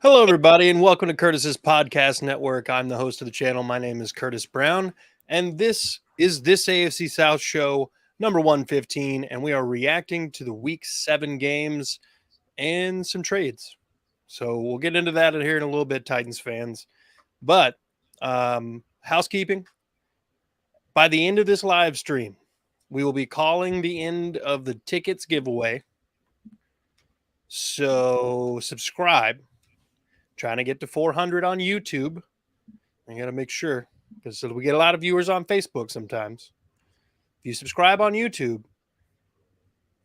Hello, everybody, and welcome to Curtis's Podcast Network. I'm the host of the channel. My name is Curtis Brown, and this is This AFC South Show number 115, and we are reacting to the Week 7 games and some trades. So we'll get into that here in a little bit, Titans fans. But housekeeping, by the end of this live stream, we will be calling the end of the tickets giveaway. So subscribe. Trying to get to 400 on YouTube. I got to make sure because we get a lot of viewers on Facebook sometimes. If you subscribe on YouTube,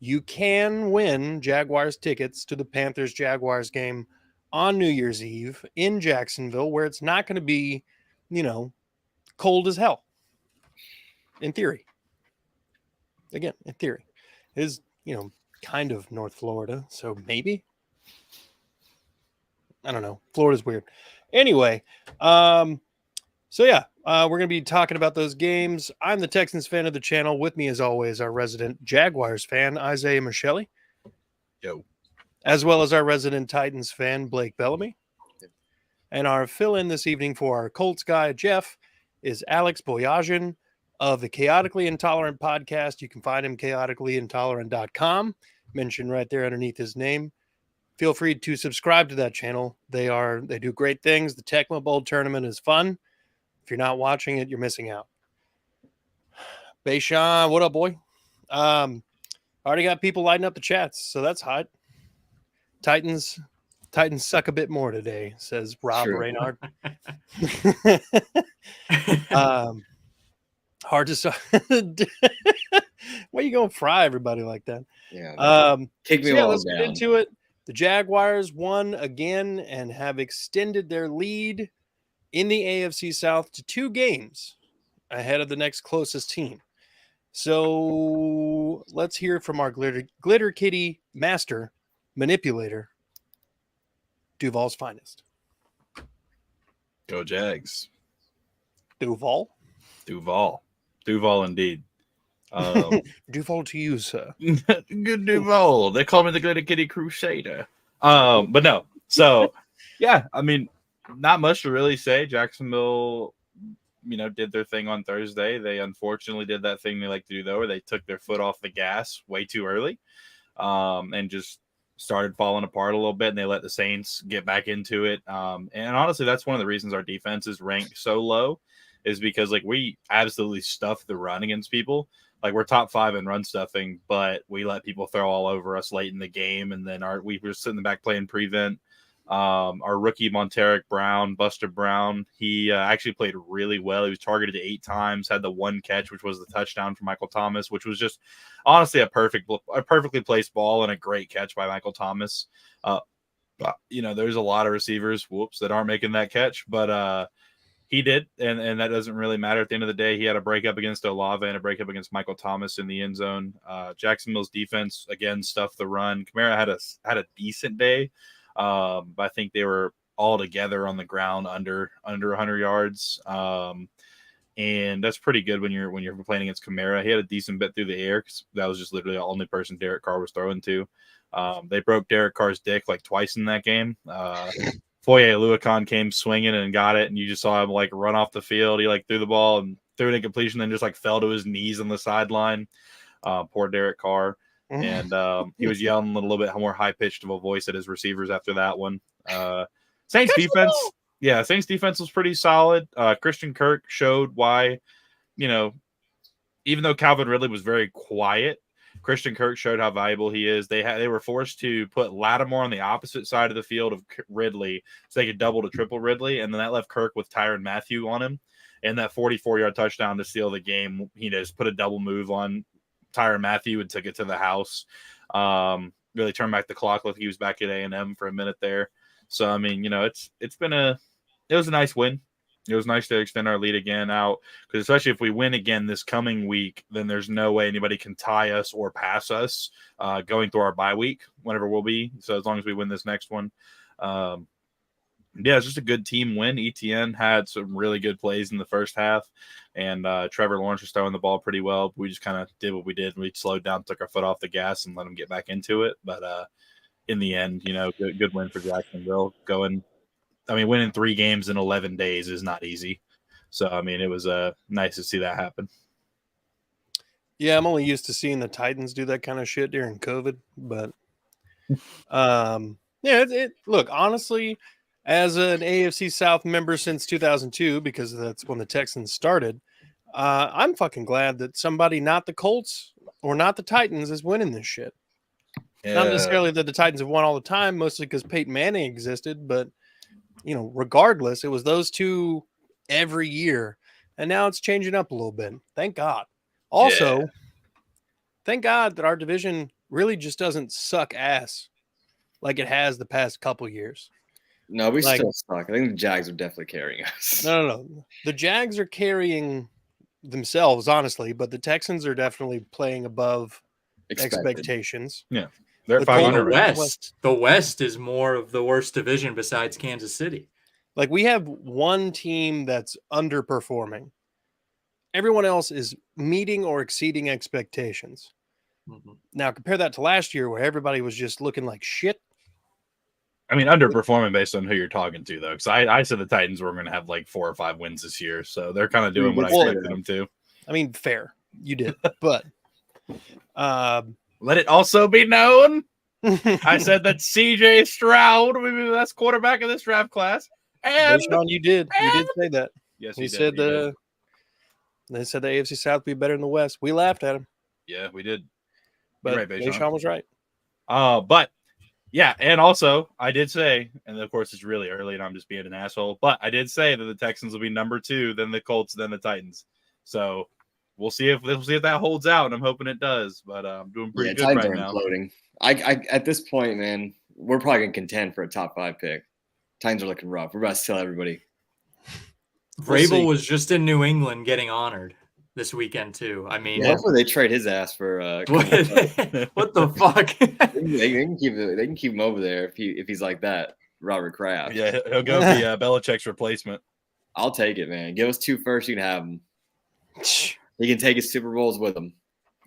you can win Jaguars tickets to the Panthers-Jaguars game on New Year's Eve in Jacksonville, where it's not going to be, cold as hell. In theory. Again, in theory. It is, kind of North Florida, so maybe. I don't know. Florida's weird. Anyway, we're going to be talking about those games. I'm the Texans fan of the channel. With me, as always, our resident Jaguars fan, Isaiah Michele. Yo. As well as our resident Titans fan, Blake Bellamy. And our fill-in this evening for our Colts guy, Jeff, is Alex Boyajian of the Chaotically Intolerant Podcast. You can find him chaoticallyintolerant.com. Mentioned right there underneath his name. Feel free to subscribe to that channel. They do great things. The Tecmo Bowl tournament is fun. If you're not watching it, you're missing out. Bayshawn, what up, boy? Already got people lighting up the chats, so that's hot. Titans suck a bit more today, says Rob Reynard. Hard to suck. Why are you going to fry everybody like that? Yeah. Take me let's get into it. The Jaguars won again and have extended their lead in the AFC South to 2 games ahead of the next closest team. So let's hear from our glitter kitty master manipulator, Duval's finest. Go Jags. Duval indeed. Duval to you, sir. Good Duval. They call me the Glitter Kitty Crusader. But no. So, yeah, I mean, not much to really say. Jacksonville, did their thing on Thursday. They unfortunately did that thing they like to do, though, where they took their foot off the gas way too early and just started falling apart a little bit, and they let the Saints get back into it. And honestly, that's one of the reasons our defense is ranked so low is because, we absolutely stuff the run against people. We're top 5 in run stuffing, but we let people throw all over us late in the game. And then we were sitting back playing prevent. Our rookie Buster Brown, he actually played really well. He was targeted 8 times, had the 1 catch, which was the touchdown for Michael Thomas, which was just honestly a perfectly placed ball and a great catch by Michael Thomas. There's a lot of receivers, that aren't making that catch, but he did, and that doesn't really matter. At the end of the day, he had a breakup against Olave and a breakup against Michael Thomas in the end zone. Jacksonville's defense, again, stuffed the run. Kamara had a decent day, but I think they were all together on the ground under 100 yards. And that's pretty good when you're playing against Kamara. He had a decent bit through the air because that was just literally the only person Derek Carr was throwing to. They broke Derek Carr's dick twice in that game. Foye Oluokun came swinging and got it, and you just saw him run off the field. He threw the ball and threw it in completion, then just fell to his knees on the sideline. Poor Derek Carr, and he was yelling a little bit more high pitched of a voice at his receivers after that one. Saints defense was pretty solid. Christian Kirk showed why, even though Calvin Ridley was very quiet, Christian Kirk showed how valuable he is. They were forced to put Lattimore on the opposite side of the field of Ridley so they could double to triple Ridley, and then that left Kirk with Tyrann Mathieu on him. And that 44-yard touchdown to steal the game, he just put a double move on Tyrann Mathieu and took it to the house. Really turned back the clock like he was back at A&M for a minute there. So, I mean, it was a nice win. It was nice to extend our lead again out because especially if we win again this coming week, then there's no way anybody can tie us or pass us going through our bye week, whenever we'll be. So as long as we win this next one. It's just a good team win. ETN had some really good plays in the first half, and Trevor Lawrence was throwing the ball pretty well. We just kind of did what we did. We slowed down, took our foot off the gas, and let them get back into it. But in the end, good win for Jacksonville. Winning 3 games in 11 days is not easy. So, it was nice to see that happen. Yeah, I'm only used to seeing the Titans do that kind of shit during COVID, but look, honestly, as an AFC South member since 2002, because that's when the Texans started, I'm fucking glad that somebody, not the Colts or not the Titans, is winning this shit. Yeah. Not necessarily that the Titans have won all the time, mostly because Peyton Manning existed, but regardless, it was those two every year, and now it's changing up a little bit. Thank God. Also, thank God that our division really just doesn't suck ass like it has the past couple years. No, we still suck. I think the Jags are definitely carrying us. No. The Jags are carrying themselves, honestly, but the Texans are definitely playing above expectations. Yeah. They're 500. The West is more of the worst division besides Kansas City. Like, we have one team that's underperforming. Everyone else is meeting or exceeding expectations. Mm-hmm. Now, compare that to last year where everybody was just looking like shit. Underperforming based on who you're talking to, though. Because I said the Titans were going to have like 4 or 5 wins this year. So they're kind of doing what I expected them to. Fair. You did. But let it also be known, I said that CJ Stroud will be the best quarterback of this draft class. And Sean, you did say that. Yes, he said they said the AFC South would be better than the West. We laughed at him. Yeah, we did. But Sean was right. But yeah, and also I did say, and of course it's really early and I'm just being an asshole, but I did say that the Texans will be number 2, then the Colts, then the Titans. So we'll see if that holds out, and I'm hoping it does. But I'm doing pretty good Titans right now. Imploding. I at this point, man, we're probably gonna contend for a top 5 pick. Titans are looking rough. We're about to tell everybody. Vrabel was just in New England getting honored this weekend too. Hopefully they trade his ass for what the fuck? they can keep him over there if he's like that, Robert Kraft. Yeah, he'll go be Belichick's replacement. I'll take it, man. Give us 2 first, you can have him. He can take his Super Bowls with him.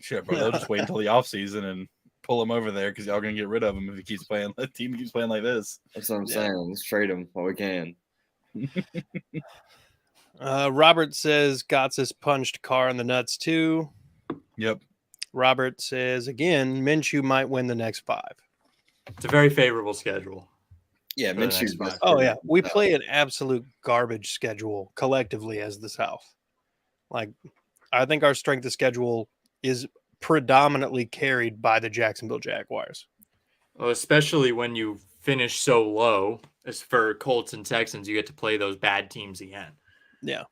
Sure, bro. They'll just wait until the offseason and pull him over there because y'all gonna get rid of him if he keeps playing. The team keeps playing like this. That's what I'm saying. Let's trade him while we can. Robert says Gotsis punched Carr in the nuts too. Yep. Robert says again, Minshew might win the next 5. It's a very favorable schedule. Yeah, Minshew's best. Oh yeah, we play an absolute garbage schedule collectively as the South. Like, I think our strength of schedule is predominantly carried by the Jacksonville Jaguars. Well, especially when you finish so low, as for Colts and Texans, you get to play those bad teams again. Yeah.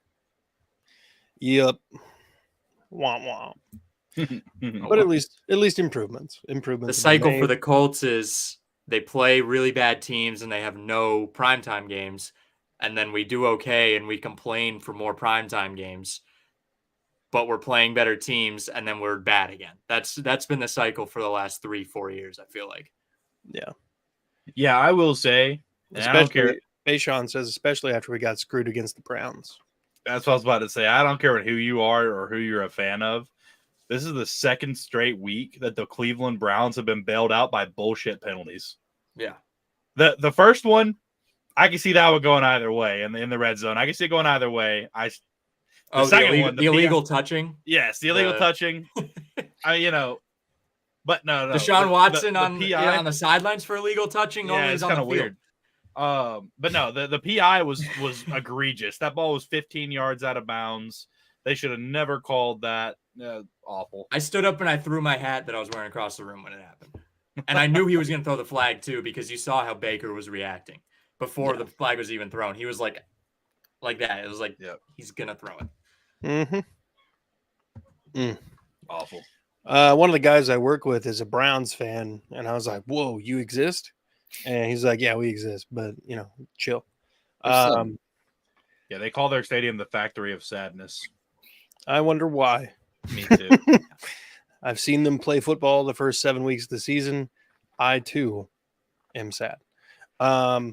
Yep. Womp womp. But at least improvements. The cycle for the Colts is they play really bad teams and they have no primetime games, and then we do okay and we complain for more primetime games, but we're playing better teams and then we're bad again. That's been the cycle for the last 3-4 years, I feel like. Yeah. Yeah, I will say, I don't care. Bayshawn says, especially after we got screwed against the Browns. That's what I was about to say. I don't care who you are or who you're a fan of. This is the 2nd straight week that the Cleveland Browns have been bailed out by bullshit penalties. Yeah. The first one, I can see that one going either way in the red zone. I can see it going either way. The illegal touching? Yes, the illegal touching. But no. Deshaun Watson on the sidelines for illegal touching. Yeah, it's kind of weird. But no, the PI was egregious. That ball was 15 yards out of bounds. They should have never called that. Awful. I stood up and I threw my hat that I was wearing across the room when it happened. And I knew he was going to throw the flag too, because you saw how Baker was reacting before the flag was even thrown. He was like that. It was like, he's going to throw it. Mm-hmm. Awful. One of the guys I work with is a Browns fan, and I was like, whoa, you exist? And he's like, yeah, we exist, but, chill. Yeah, they call their stadium the Factory of Sadness. I wonder why. Me too. I've seen them play football the first 7 weeks of the season. I, too, am sad. Yeah.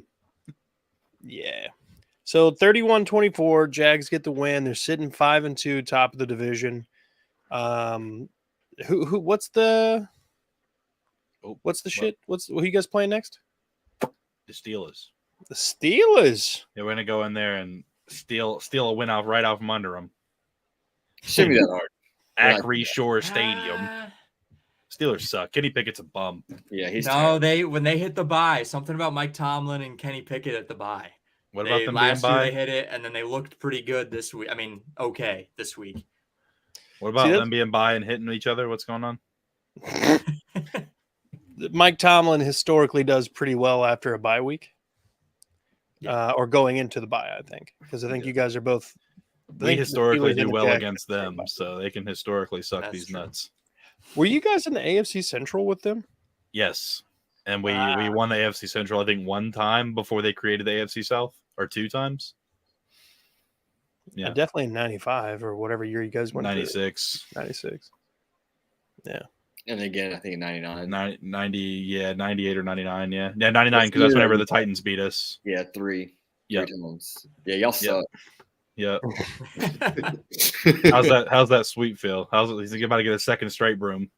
So 31-24, Jags get the win. They're sitting 5-2, top of the division. What's the Oh, What's the shit? What are you guys playing next? the Steelers. The Steelers. They're going to go in there and steal a win right out from under them. Shouldn't be that hard. Acri Shore Stadium. Steelers suck. Kenny Pickett's a bum. Yeah, he's no. When they hit the bye, something about Mike Tomlin and Kenny Pickett at the bye. What about them being last year bye? they hit it, and then they looked pretty good this week. I mean, okay, this week. What about them being bye and hitting each other? What's going on? Mike Tomlin historically does pretty well after a bye week, or going into the bye. I think because I think you guys are both. We historically do well against them, so they can historically suck these nuts. Were you guys in the AFC Central with them? Yes, and we won the AFC Central. I think one time before they created the AFC South, or two times. Yeah, definitely in '95 or whatever year you guys went. 96. 96. Yeah. And again, I think in 99. 98 or 99, yeah. Yeah, 99, because that's whenever the Titans beat us. Yeah, three. Yeah. Times. Yeah, y'all suck. Yeah. How's that sweep feel? He's about to get a second straight broom.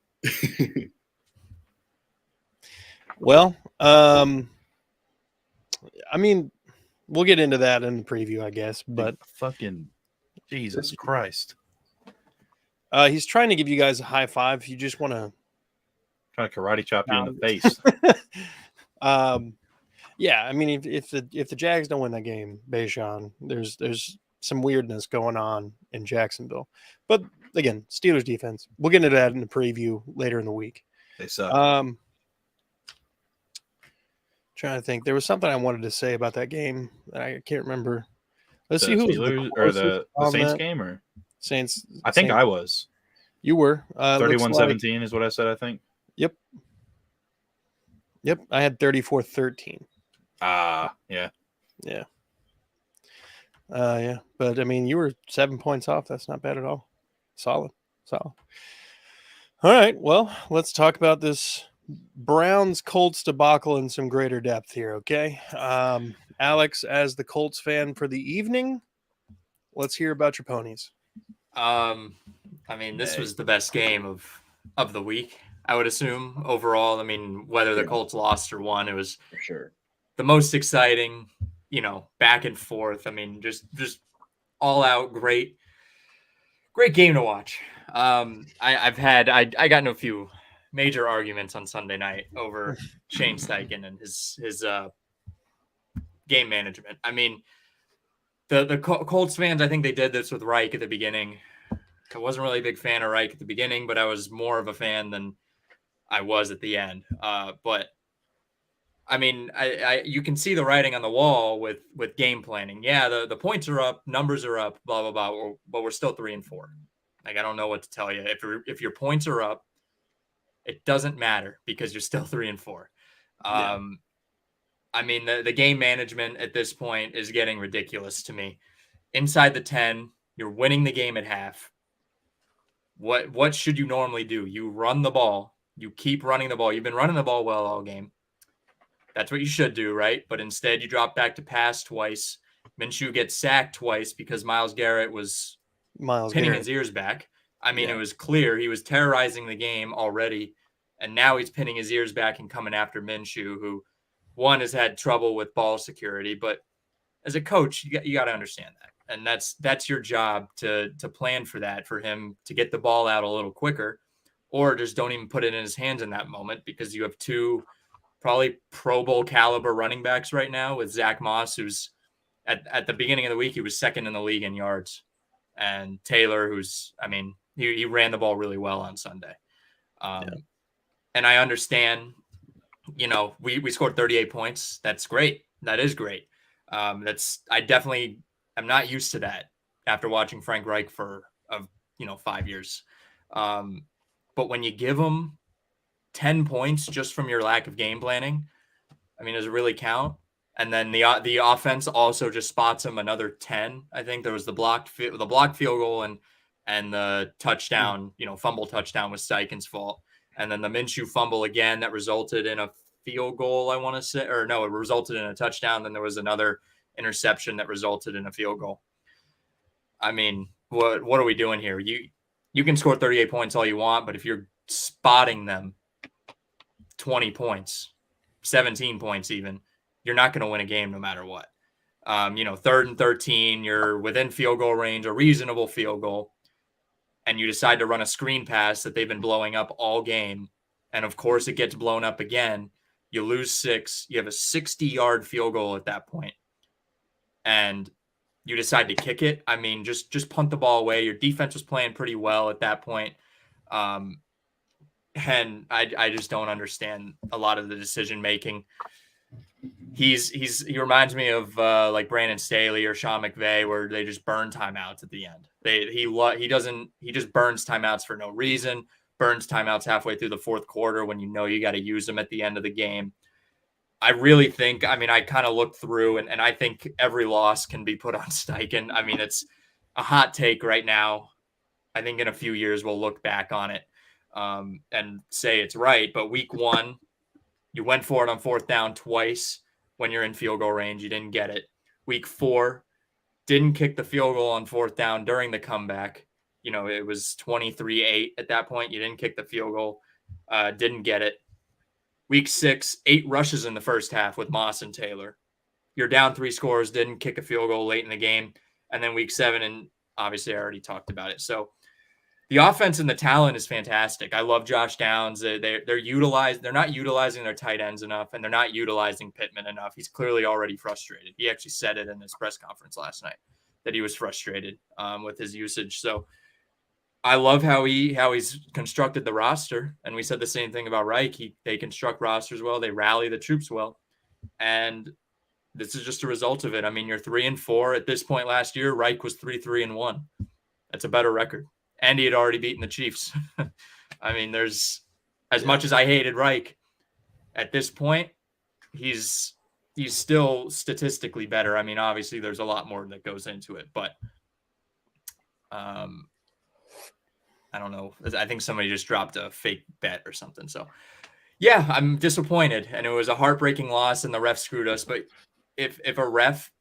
Well, I mean, we'll get into that in the preview, I guess. But fucking Jesus Christ. He's trying to give you guys a high five. You just want to try to karate chop you in the face. Yeah, I mean, if the Jags don't win that game, Bayshon, there's some weirdness going on in Jacksonville. But again, Steelers defense. We'll get into that in the preview later in the week. They suck. Trying to think, there was something I wanted to say about that game that I can't remember. Let's see who Steelers, or the Saints game or Saints. I think I was. You were 31-17 is what I said. I think. Yep. I had 34-13. Yeah. Yeah. Yeah. But I mean, you were 7 points off. That's not bad at all. Solid. All right. Well, let's talk about this Browns Colts debacle in some greater depth here. Okay. Alex, as the Colts fan for the evening, let's hear about your ponies. I mean, this was the best game of the week, I would assume, overall. I mean, whether the Colts lost or won, it was for sure the most exciting, back and forth. I mean, just all out great game to watch. I got into a few major arguments on Sunday night over Shane Steichen and his game management. I mean, the Colts fans, I think they did this with Reich at the beginning. I wasn't really a big fan of Reich at the beginning, but I was more of a fan than I was at the end. But I mean, you can see the writing on the wall with game planning. Yeah, the points are up, numbers are up, blah blah blah. But we're still 3-4. Like, I don't know what to tell you. If your points are up, it doesn't matter because you're still 3-4. I mean, the game management at this point is getting ridiculous to me. Inside the 10, you're winning the game at half. What should you normally do? You run the ball. You keep running the ball. You've been running the ball well all game. That's what you should do, right? But instead, you drop back to pass twice. Minshew gets sacked twice because Myles Garrett was pinning his ears back. I mean, It was clear he was terrorizing the game already, and now he's pinning his ears back and coming after Minshew, who, one, has had trouble with ball security. But as a coach, you got to understand that. And that's your job to plan for that, for him to get the ball out a little quicker, or just don't even put it in his hands in that moment, because you have two probably Pro Bowl caliber running backs right now with Zach Moss, who's at the beginning of the week, he was second in the league in yards, and Taylor, who's, I mean, he ran the ball really well on Sunday. And I understand, we scored 38 points. That's great. That is great. I definitely am not used to that after watching Frank Reich for 5 years. But when you give them 10 points just from your lack of game planning, I mean, does it really count? And then the offense also just spots him another 10. I think there was the blocked field goal and the touchdown, fumble touchdown was Steichen's fault. And then the Minshew fumble again that resulted in a field goal, I want to say, or no, it resulted in a touchdown. Then there was another interception that resulted in a field goal. I mean, what are we doing here? You can score 38 points all you want, but if you're spotting them 20 points, 17 points even, you're not going to win a game no matter what. 3rd and 13, you're within field goal range, a reasonable field goal, and you decide to run a screen pass that they've been blowing up all game. And of course, it gets blown up again. You lose 6. You have a 60-yard field goal at that point. And you decide to kick it. I mean, just punt the ball away. Your defense was playing pretty well at that point. And I just don't understand a lot of the decision making. He reminds me of like Brandon Staley or Sean McVay, where they just burn timeouts at the end. He just burns timeouts for no reason. Burns timeouts halfway through the fourth quarter when you know you got to use them at the end of the game. I really think, I kind of looked through and I think every loss can be put on Steichen. I mean, it's a hot take right now. I think in a few years we'll look back on it and say it's right. But week 1, you went for it on 4th down twice when you're in field goal range. You didn't get it. Week 4, didn't kick the field goal on 4th down during the comeback. It was 23-8 at that point. You didn't kick the field goal. Didn't get it. Week 6, 8 rushes in the first half with Moss and Taylor. You're down 3 scores, didn't kick a field goal late in the game. And then week 7, and obviously I already talked about it. So the offense and the talent is fantastic. I love Josh Downs. They're not utilizing their tight ends enough, and they're not utilizing Pittman enough. He's clearly already frustrated. He actually said it in his press conference last night that he was frustrated with his usage. So I love how he's constructed the roster, and we said the same thing about Reich. They construct rosters well, they rally the troops well, and this is just a result of it. I mean, you're 3-4 at this point. Last year, Reich was 3-1. That's a better record, and he had already beaten the Chiefs. I mean, there's much as I hated Reich, at this point, he's still statistically better. I mean, obviously, there's a lot more that goes into it, but I don't know. I think somebody just dropped a fake bet or something. So, yeah, I'm disappointed. And it was a heartbreaking loss, and the ref screwed us. But if a ref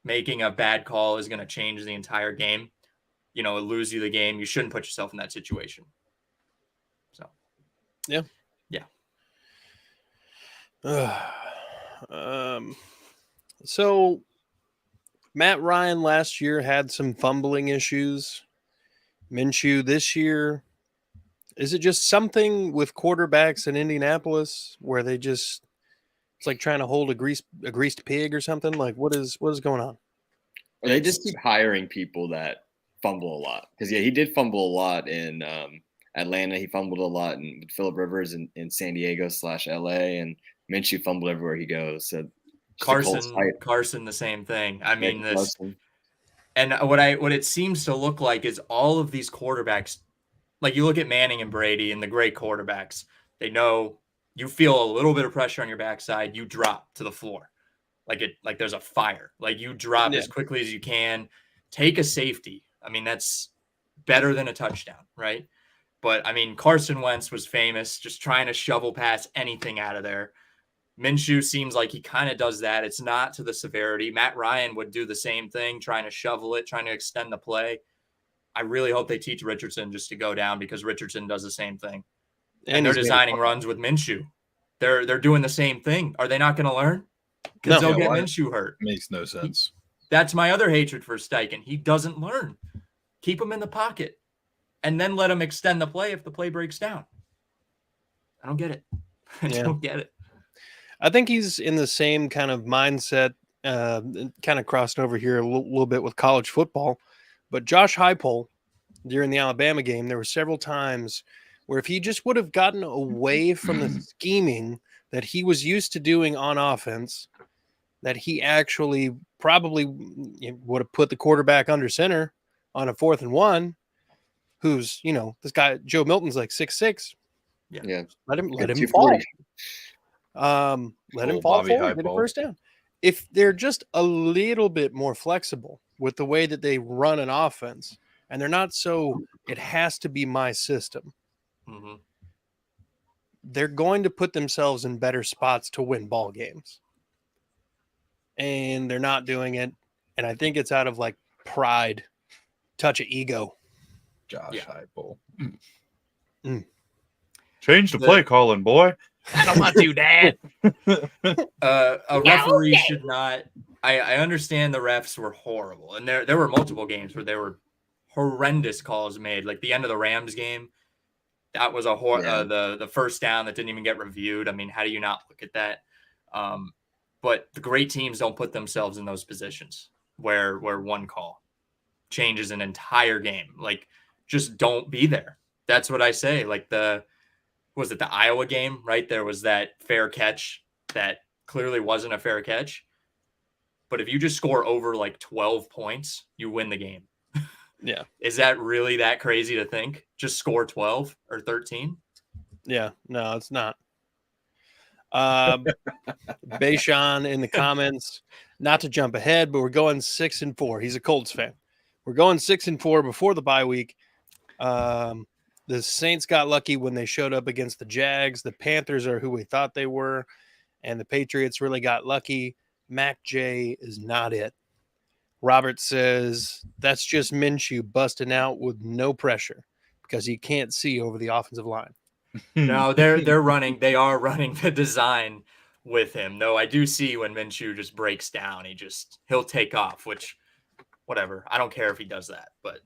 making a bad call is going to change the entire game, lose you the game, you shouldn't put yourself in that situation. So, yeah. So Matt Ryan last year had some fumbling issues. Minshew this year, is it just something with quarterbacks in Indianapolis where it's like trying to hold a greased pig or something? Like what is going on? They just keep hiring people that fumble a lot. Because he did fumble a lot in Atlanta. He fumbled a lot with Phillip Rivers in San Diego /LA, and Minshew fumbled everywhere he goes. So Carson, the same thing. I mean, Carson. And what it seems to look like is all of these quarterbacks, like you look at Manning and Brady and the great quarterbacks, they know you feel a little bit of pressure on your backside, you drop to the floor. Like there's a fire. Like you drop as quickly as you can, take a safety. I mean, that's better than a touchdown, right? But I mean, Carson Wentz was famous just trying to shovel past anything out of there. Minshew seems like he kind of does that. It's not to the severity. Matt Ryan would do the same thing, trying to shovel it, trying to extend the play. I really hope they teach Richardson just to go down because Richardson does the same thing. And they're designing runs with Minshew. They're doing the same thing. Are they not going to learn? Because they'll get Minshew hurt. Makes no sense. That's my other hatred for Steichen. He doesn't learn. Keep him in the pocket and then let him extend the play if the play breaks down. I don't get it. I don't get it. I think he's in the same kind of mindset, kind of crossing over here a little bit with college football. But Josh Heupel, during the Alabama game, there were several times where if he just would have gotten away from the scheming that he was used to doing on offense, that he actually probably would have put the quarterback under center on a 4th and 1, who's, this guy, Joe Milton's like 6'6". Yeah. Let him fall. Let him fall forward, get a first down. If they're just a little bit more flexible with the way that they run an offense, and they're not so it has to be my system, they're going to put themselves in better spots to win ball games. And they're not doing it. And I think it's out of like pride, touch of ego. Josh Heupel. Change the play calling, boy. I don't want to, Dad. A referee should not. I understand the refs were horrible, and there were multiple games where there were horrendous calls made. Like the end of the Rams game, that was the first down that didn't even get reviewed. I mean, how do you not look at that? But the great teams don't put themselves in those positions where one call changes an entire game. Like, just don't be there. That's what I say. Like was it the Iowa game, right? There was that fair catch that clearly wasn't a fair catch. But if you just score over like 12 points, you win the game. Yeah. Is that really that crazy to think? Just score 12 or 13? Yeah. No, it's not. Bayshawn in the comments, not to jump ahead, but we're going 6-4. He's a Colts fan. We're going 6-4 before the bye week. The Saints got lucky when they showed up against the Jags. The Panthers are who we thought they were, and the Patriots really got lucky. Mac J is not it. Robert says that's just Minshew busting out with no pressure because he can't see over the offensive line. No, they're running. They are running the design with him. Though I do see when Minshew just breaks down, he'll take off. Which, whatever. I don't care if he does that, but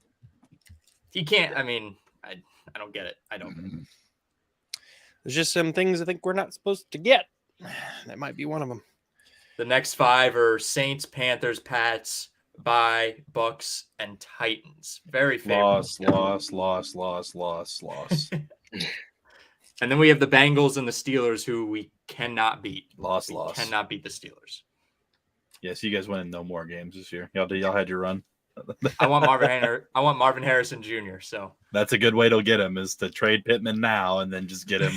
he can't. I mean, I don't get it. I don't. There's just some things I think we're not supposed to get. That might be one of them. The next 5 are Saints, Panthers, Pats, bye, Bucks, and Titans. Very favorable. Loss. And then we have the Bengals and the Steelers, who we cannot beat. Loss. Cannot beat the Steelers. Yes, you guys winning no more games this year. Y'all had your run. I want Marvin Harrison Jr. So that's a good way to get him, is to trade Pittman now and then just get him.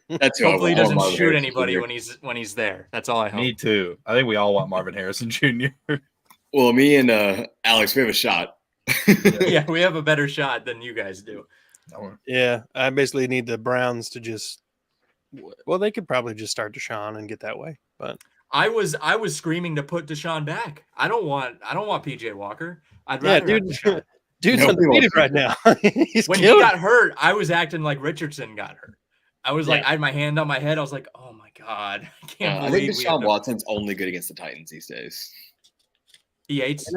That's hopefully he doesn't shoot anybody when he's there. That's all I hope. Me too. I think we all want Marvin Harrison Jr. Well, me and Alex, we have a shot. Yeah, we have a better shot than you guys do. Yeah, I basically need the Browns to they could probably just start Deshaun and get that way. But I was screaming to put Deshaun back. I don't want PJ Walker. I'd rather dude's undefeated right now. When he got hurt, I was acting like Richardson got hurt. I was like, I had my hand on my head. I was like, oh my God. I think Deshaun Watson's only good against the Titans these days. He hates it.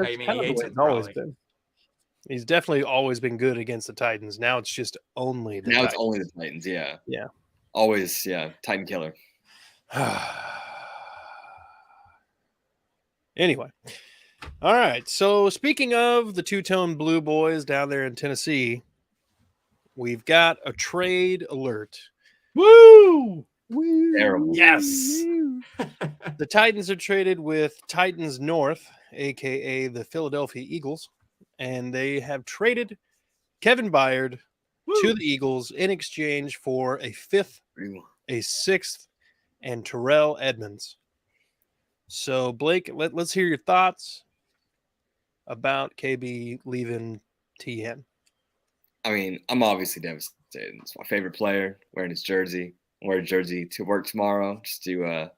Always been. He's definitely always been good against the Titans. Now it's just only the Titans. It's only the Titans, yeah. Yeah. Always, yeah. Titan killer. Anyway. All right. So speaking of the two-tone blue boys down there in Tennessee, we've got a trade alert. Woo! Terrible. Yes. The Titans are traded with Titans North, a.k.a. the Philadelphia Eagles, and they have traded Kevin Byard to the Eagles in exchange for a 5th, a 6th, and Terrell Edmonds. So, Blake, let's hear your thoughts about KB leaving TN. I mean, I'm obviously devastated. It's my favorite player, wearing his jersey. I'm wearing a jersey to work tomorrow just to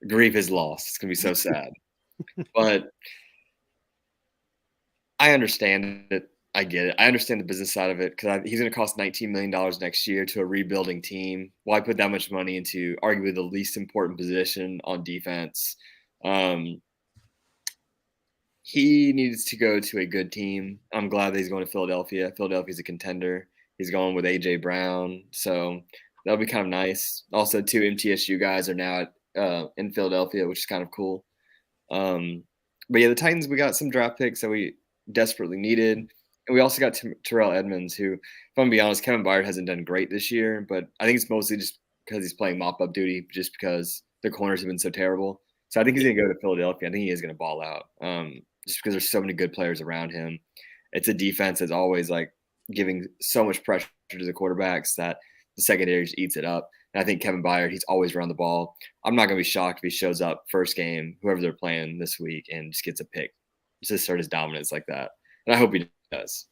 grieve his loss. It's going to be so sad. But I understand it. I get it. I understand the business side of it because he's going to cost $19 million next year to a rebuilding team. Why put that much money into arguably the least important position on defense? He needs to go to a good team. I'm glad that he's going to Philadelphia. Philadelphia's a contender. He's going with A.J. Brown. So that'll be kind of nice. Also, 2 MTSU guys are now in Philadelphia, which is kind of cool. But yeah, the Titans, we got some draft picks that we desperately needed. And we also got Terrell Edmonds, who, if I'm going to be honest, Kevin Byard hasn't done great this year. But I think it's mostly just because he's playing mop-up duty, just because the corners have been so terrible. So I think he's going to go to Philadelphia. I think he is going to ball out just because there's so many good players around him. It's a defense that's always like giving so much pressure to the quarterbacks that the secondary just eats it up. And I think Kevin Byard, he's always around the ball. I'm not going to be shocked if he shows up first game, whoever they're playing this week, and just gets a pick. Just assert his dominance like that. And I hope he does.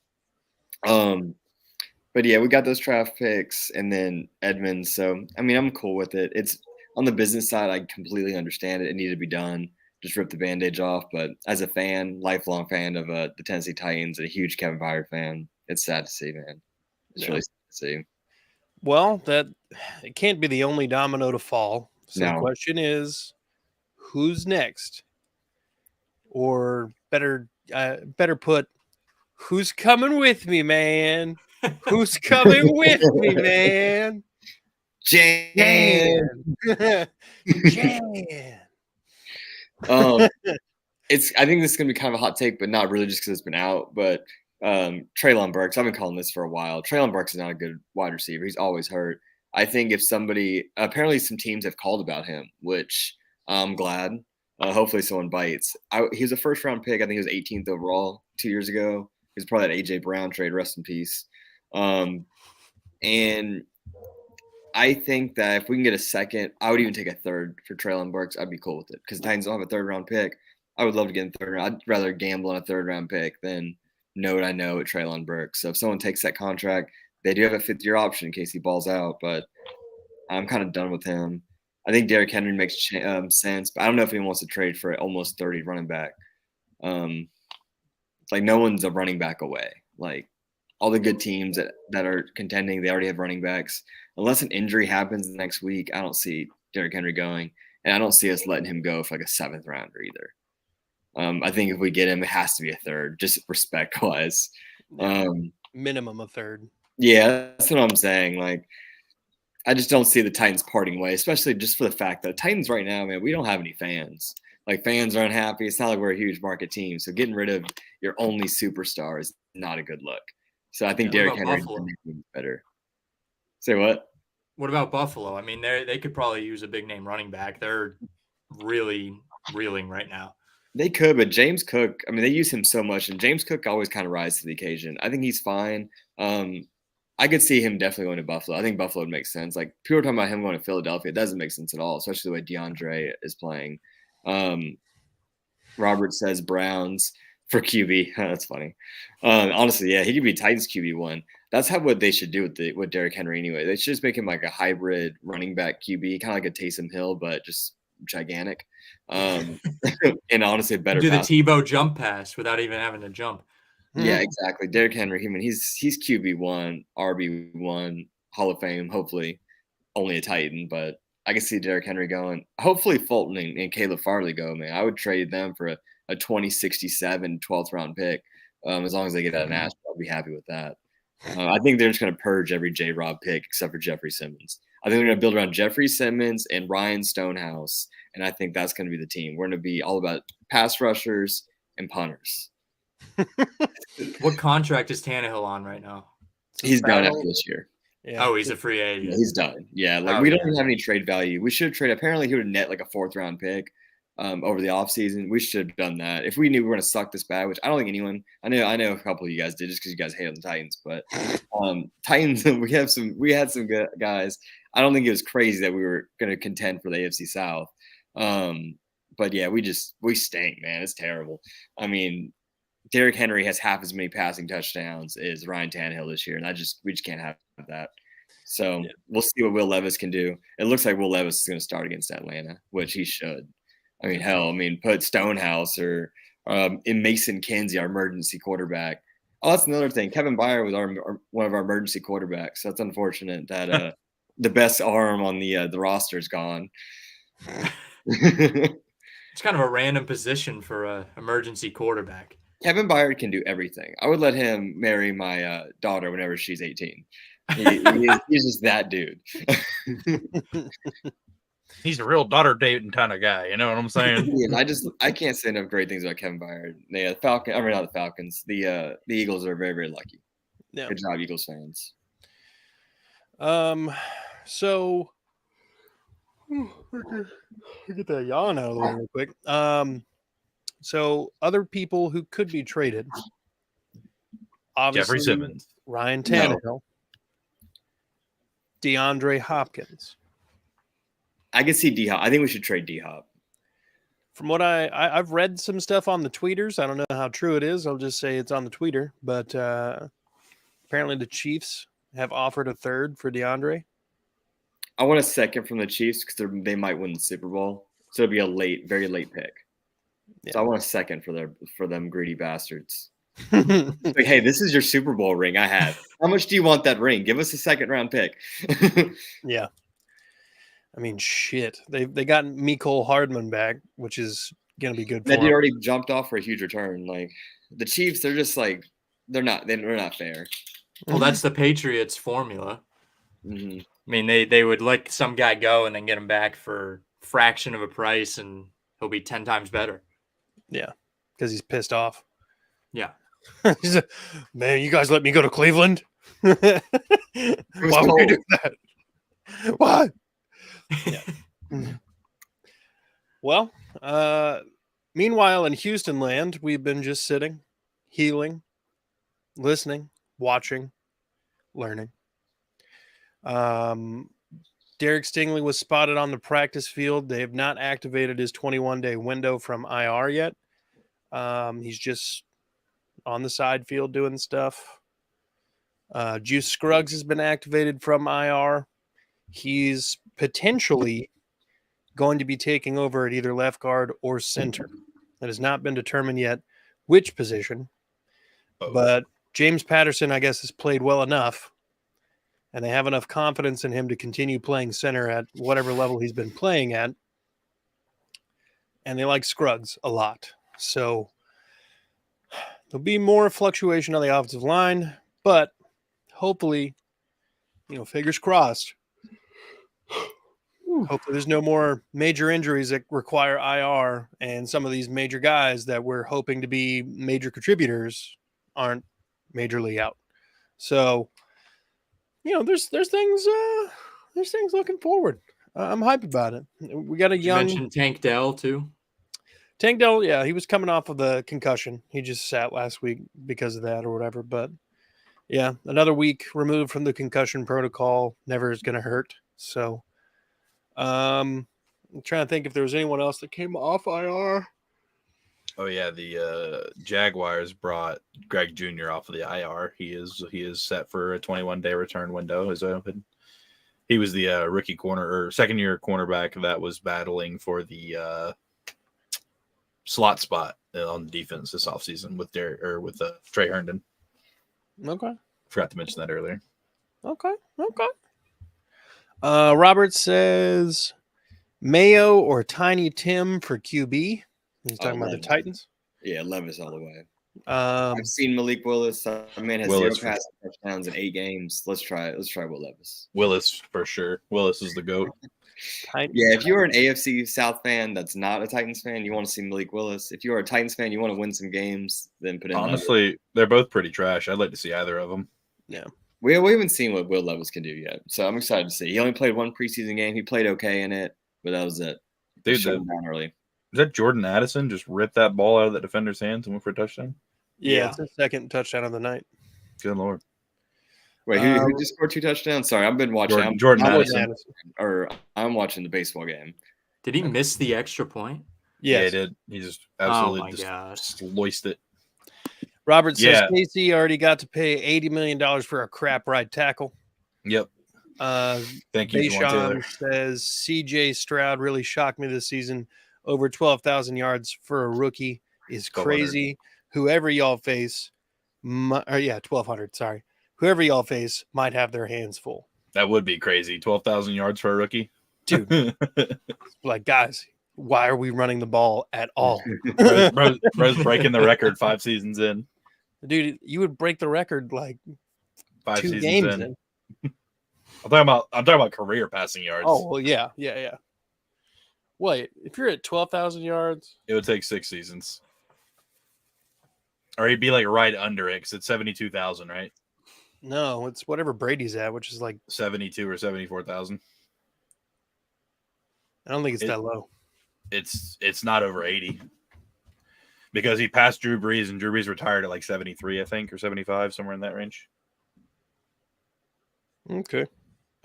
But yeah, we got those draft picks and then Edmonds. So, I mean, I'm cool with it. It's on the business side. I completely understand it. It needed to be done. Just rip the bandage off. But as a fan, lifelong fan of the Tennessee Titans and a huge Kevin Byard fan, it's sad to see, man. It's really sad to see. Well, that it can't be the only domino to fall. So the No. question is, who's next? Or better put, who's coming with me, man? Who's coming with me, man? Jan. Jan. I think this is gonna be kind of a hot take, but not really just because it's been out. But Treylon Burks, I've been calling this for a while. Treylon Burks is not a good wide receiver. He's always hurt. I think if somebody, apparently some teams have called about him, which I'm glad. Hopefully someone bites. He was a first round pick. I think he was 18th overall 2 years ago. He was probably that AJ Brown trade. Rest in peace. And I think that if we can get a second, I would even take a third for Treylon Burks. I'd be cool with it because the Titans don't have a third round pick. I would love to get in third round. I'd rather gamble on a third round pick than know what I know with Treylon Burks. So if someone takes that contract, they do have a 5th-year option in case he balls out, but I'm kind of done with him. I think Derrick Henry makes sense, but I don't know if anyone wants to trade for an almost 30 running back. Like no one's a running back away. Like all the good teams that are contending, they already have running backs. Unless an injury happens the next week, I don't see Derrick Henry going, and I don't see us letting him go for like a 7th rounder either. I think if we get him, it has to be a third, just respect-wise. Minimum a third. Yeah, that's what I'm saying. Like, I just don't see the Titans parting way, especially just for the fact that the Titans right now, man, we don't have any fans. Like, fans are unhappy. It's not like we're a huge market team. So getting rid of your only superstar is not a good look. So I think Derrick Henry is better. Say what? What about Buffalo? I mean, they could probably use a big name running back. They're really reeling right now. They could, but James Cook, I mean, they use him so much, and James Cook always kind of rises to the occasion. I think he's fine. I could see him definitely going to Buffalo. I think Buffalo would make sense. Like, people are talking about him going to Philadelphia. It doesn't make sense at all, especially the way DeAndre is playing. Robert says Browns for QB. That's funny. Honestly, yeah, he could be Titans QB1. That's what they should do with Derrick Henry anyway. They should just make him like a hybrid running back QB, kind of like a Taysom Hill, but just gigantic. And honestly, better do the Tebow jump pass without even having to jump. Yeah, exactly. Derrick Henry, he's QB1, RB1, Hall of Fame, hopefully only a Titan, but I can see Derrick Henry going. Hopefully Fulton and Caleb Farley go, man. I would trade them for a 2067 12th round pick. As long as they get out of Nashville, I'll be happy with that. I think they're just going to purge every J-Rob pick except for Jeffrey Simmons. I think they're going to build around Jeffrey Simmons and Ryan Stonehouse, and I think that's going to be the team. We're going to be all about pass rushers and punters. What contract is Tannehill on right now? He's done after this year. Yeah. Oh, he's a free agent. Yeah, he's done. Yeah, we don't even have any trade value. We should trade. Apparently, he would net like a 4th round pick over the offseason. We should have done that. If we knew we were going to suck this bad, which I don't think anyone – I know a couple of you guys did just because you guys hate on the Titans. But Titans, we had some good guys. I don't think it was crazy that we were going to contend for the AFC South. But, yeah, we stink, man. It's terrible. I mean – Derrick Henry has half as many passing touchdowns as Ryan Tannehill this year, and we just can't have that. So We'll see what Will Levis can do. It looks like Will Levis is going to start against Atlanta, which he should. I mean, put Stonehouse or in Mason Kinsey, our emergency quarterback. Oh, that's another thing. Kevin Byard was one of our emergency quarterbacks. That's unfortunate that the best arm on the roster is gone. It's kind of a random position for an emergency quarterback. Kevin Byard can do everything. I would let him marry my daughter whenever she's 18. He's just that dude. He's a real daughter dating kind of guy. You know what I'm saying? Yeah, I can't say enough great things about Kevin Byard. Yeah, not the Falcons. The Eagles are very, very lucky. Yeah. Good job, Eagles fans. So get that yawn out of the way real quick. So other people who could be traded, obviously Jeffrey Simmons, Ryan Tannehill, DeAndre Hopkins. I can see D-Hop. I think we should trade D-Hop. From what I've read some stuff on the tweeters. I don't know how true it is. I'll just say it's on the tweeter. But apparently the Chiefs have offered a third for DeAndre. I want a second from the Chiefs because they might win the Super Bowl. So it'd be a very late pick. Yeah. So I want a second for them greedy bastards. Like, hey, this is your Super Bowl ring I have. How much do you want that ring? Give us a second-round pick. Yeah. I mean, shit. They got Mecole Hardman back, which is going to be good for That dude him. already jumped off for a huge return. Like the Chiefs, they're just like they're not fair. Well, that's the Patriots formula. Mm-hmm. I mean, they would let some guy go and then get him back for fraction of a price, and he'll be 10 times better. Yeah, because he's pissed off. Yeah. He's like, man, you guys let me go to Cleveland? Why would you do that? Why? Yeah. Well, meanwhile, in Houston land, we've been just sitting, healing, listening, watching, learning. Derek Stingley was spotted on the practice field. They have not activated his 21-day window from IR yet. He's just on the side field doing stuff. Juice Scruggs has been activated from IR. He's potentially going to be taking over at either left guard or center. It has not been determined yet which position. But James Patterson, I guess, has played well enough, and they have enough confidence in him to continue playing center at whatever level he's been playing at. And they like Scruggs a lot. So there'll be more fluctuation on the offensive line, but hopefully, fingers crossed. Hopefully there's no more major injuries that require IR, and some of these major guys that we're hoping to be major contributors aren't majorly out. So, there's things looking forward. I'm hyped about it. We got a young. You mentioned Tank Dell too. Tank Dell, yeah, he was coming off of the concussion. He just sat last week because of that or whatever. But yeah, another week removed from the concussion protocol never is going to hurt. So, I'm trying to think if there was anyone else that came off IR. Oh yeah, the Jaguars brought Greg Jr. off of the IR. He is set for a 21-day return window is open. He was the rookie corner or second-year cornerback that was battling for the slot spot on the defense this offseason with Trey Herndon. Okay. Forgot to mention that earlier. Okay. Robert says Mayo or Tiny Tim for QB. He's talking about the Titans. Yeah, Levis all the way. I've seen Malik Willis. Man has Willis 0 passing touchdowns in 8 games. Let's try Will Levis. Willis for sure. Willis is the GOAT. Yeah, if you're an AFC South fan that's not a Titans fan, you want to see Malik Willis. If you're a Titans fan, you want to win some games, then put in. Honestly, they're both pretty trash. I'd like to see either of them. Yeah. We haven't seen what Will Levis can do yet, so I'm excited to see. He only played 1 preseason game. He played okay in it, but that was it. Dude, shut him down early. Is that Jordan Addison just ripped that ball out of the defender's hands and went for a touchdown? Yeah, it's the second touchdown of the night. Good Lord. Wait, who just scored 2 touchdowns? Sorry, I've been watching. Jordan Addison. I'm watching the baseball game. Did he miss the extra point? Yeah, he did. He just absolutely sliced it. Robert says Casey already got to pay $80 million for a crap right tackle. Yep. Thank you, Taylor. Says CJ Stroud really shocked me this season. Over 12,000 yards for a rookie is crazy. Whoever y'all face, 1,200. Sorry, whoever y'all face might have their hands full. That would be crazy. 12,000 yards for a rookie, dude. Like, guys, why are we running the ball at all? Bro's breaking the record 5 seasons in. Dude, you would break the record like 5 2 seasons games in. I'm talking about career passing yards. Oh well, yeah. Wait, if you're at 12,000 yards, it would take 6 seasons, or he'd be like right under it because it's 72,000, right? No, it's whatever Brady's at, which is like 72 or 74,000. I don't think it's that low. It's not over 80 because he passed Drew Brees and Drew Brees retired at like 73, I think, or 75, somewhere in that range. Okay.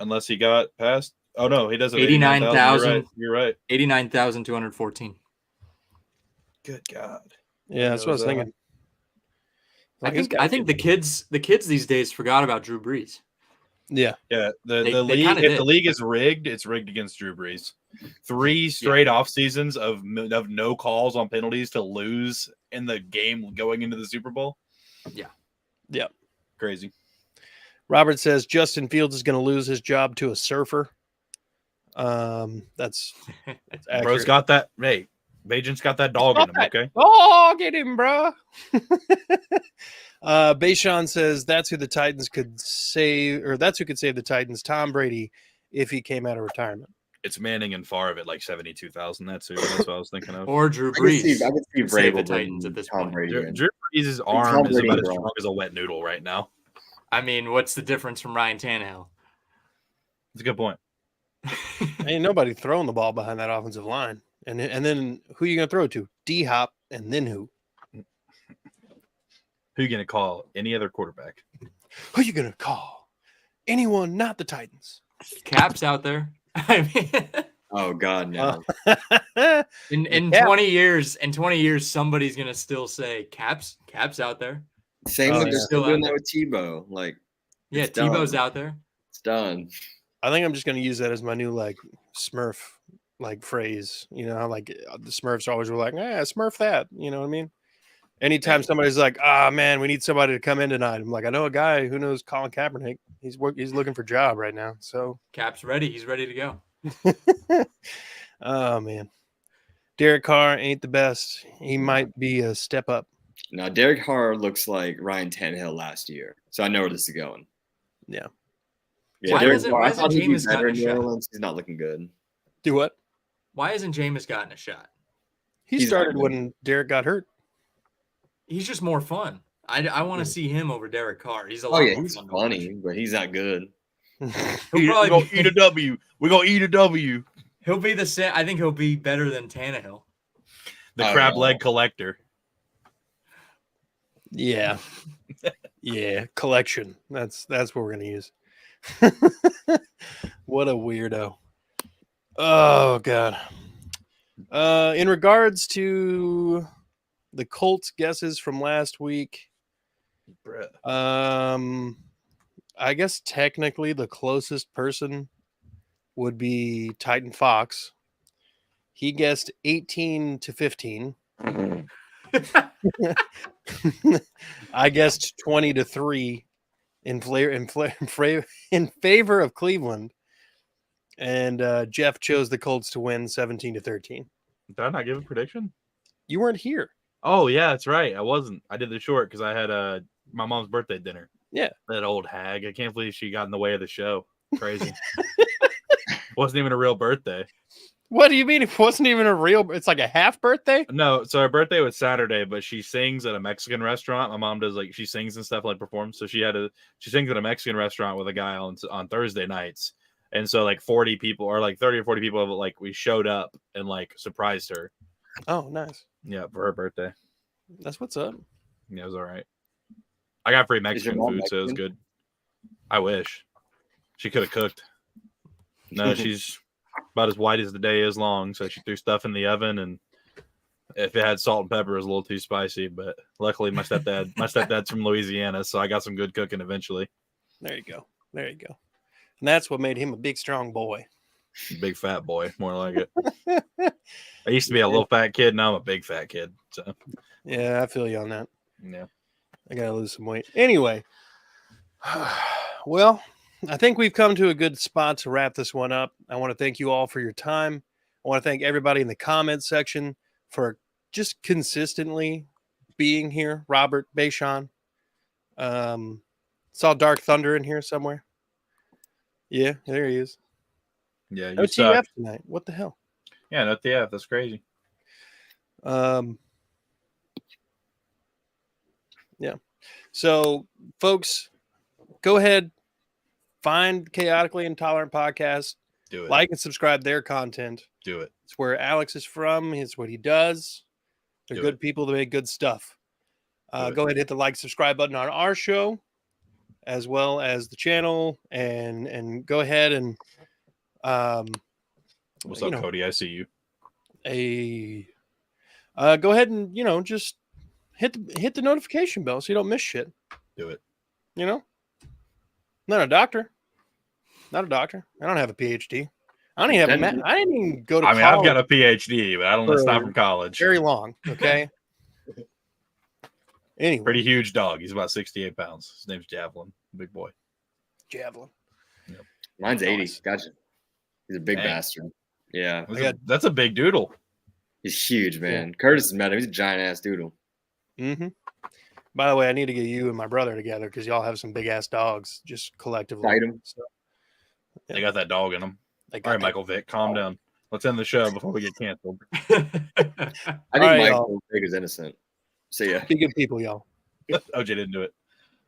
Unless he got past. Oh no, he doesn't. 89,000. You're right. 89,214. Good God. Yeah, that's what I was thinking. I think the kids these days forgot about Drew Brees. Yeah. Yeah. The league is rigged, it's rigged against Drew Brees. 3 straight off seasons of no calls on penalties to lose in the game going into the Super Bowl. Yep. Crazy. Robert says Justin Fields is going to lose his job to a surfer. That's accurate. Bro's got that. Hey, Bajan's got that dog in him. Okay. Oh, get him, bro. Bayshawn says that's who the Titans could save, or that's who could save the Titans. Tom Brady, if he came out of retirement. It's Manning and Favre at like 72,000. That's what I was thinking of. Or Drew Brees. I could see Save the Vrabel Titans at this Tom point. Brady. Drew Brees' arm is about as strong as a wet noodle right now. I mean, what's the difference from Ryan Tannehill? That's a good point. Ain't nobody throwing the ball behind that offensive line. And then who are you going to throw it to? D-Hop, and then who? Who you going to call? Any other quarterback? Who are you going to call? Anyone, not the Titans. Cap's out there. I mean, Oh God, no. in Yeah. 20 years, somebody's gonna still say Cap's out there. Same Oh, with yeah. they're still doing that with Tebow. Like, Yeah, It's done. Tebow's out there. it's done. I think I'm just going to use that as my new like Smurf like phrase. You know how like the Smurfs always were like, Smurf that. You know what I mean? Anytime somebody's like, man, we need somebody to come in tonight. I'm like, I know a guy who knows Colin Kaepernick. He's looking for a job right now. So, Cap's ready. He's ready to go. oh man, Derek Carr ain't the best. He might be a step up. Now Derek Carr looks like Ryan Tannehill last year, so I know where this is going. Yeah. Yeah, Why Derek hasn't- Carr, why I hasn't thought he'd be Jameis better gotten in a New shot? Orleans. He's not looking good. Do what? Why hasn't Jameis gotten a shot? He He's started not when Derek got hurt. He's just more fun. I want to see him over Derek Carr. He's a lot Oh yeah, more he's fun to watch. funny, but he's not good. He'll We're probably going be- to eat a W. We're going to eat a W. He'll be the same. I think he'll be better than Tannehill. The Oh, crab yeah. leg collector. Yeah. Yeah. Collection. That's what we're gonna use. What a weirdo. Oh God. In regards to the Colts guesses from last week, Bruh. I guess technically the closest person would be Titan Fox. He guessed 18 to 15. I guessed 20 to 3 in favor of Cleveland. And Jeff chose the Colts to win 17 to 13. Did I not give a prediction? You weren't here. Oh, yeah, that's right. I wasn't. I did the short because I had my mom's birthday dinner. Yeah. That old hag. I can't believe she got in the way of the show. Crazy. Wasn't even a real birthday. What do you mean it wasn't even a real? It's like a half birthday? No, so her birthday was Saturday, but she sings at a Mexican restaurant. My mom does she sings and stuff, like performs. So she sings at a Mexican restaurant with a guy on Thursday nights. And so 40 people or 30 or 40 people we showed up and surprised her. Oh, nice. Yeah, for her birthday. That's what's up. Yeah, it was all right. I got free your Mexican mom food, so it was Mexican? good. I wish. She could have cooked. No, she's about as white as the day is long, so she threw stuff in the oven, and if it had salt and pepper, it was a little too spicy. But luckily, my stepdad's from Louisiana, so I got some good cooking eventually. There you go. There you go. And that's what made him a big, strong boy. Big fat boy, more like it. I used to be a little fat kid, now I'm a big fat kid. So Yeah, I feel you on that. yeah. I gotta lose some weight. Anyway, well, I think we've come to a good spot to wrap this one up. I want to thank you all for your time. I want to thank everybody in the comments section for just consistently being here. Robert, Bayshawn. Saw Dark Thunder in here somewhere. Yeah, there he is. Yeah, you No suck. TF tonight. What the hell? Yeah, no TF. That's crazy. Yeah. So, folks, go ahead, find Chaotically Intolerant Podcast, Do it. like and subscribe their content. Do it. It's where Alex is from. It's what he does. They're Do good it. people that make good stuff. Do it. Go ahead and hit the like, subscribe button on our show, as well as the channel, and go ahead and What's you up, know, Cody? I see you. go ahead and just hit the notification bell so you don't miss shit. Do it. I'm not a doctor. Not a doctor. I don't have a PhD. I don't even have I didn't even go to I mean, college I've got a PhD, but I don't know. It's not from college. very long. Okay. Anyway, Pretty huge dog. He's about 68 pounds. His name's Javelin. Big boy. Javelin. Mine's 80. Nice. Gotcha. He's a big Dang. bastard. Yeah. That's a big doodle. He's huge, man. Curtis has met him. He's a giant ass doodle. Mm-hmm. By the way, I need to get you and my brother together because y'all have some big ass dogs, just collectively. Fight 'em. So, They got that dog in them. they All got right, Michael Vick, calm down. Let's end the show before we get canceled. I think right, Michael Vick is innocent. See ya. Be good people, y'all. OJ didn't do it.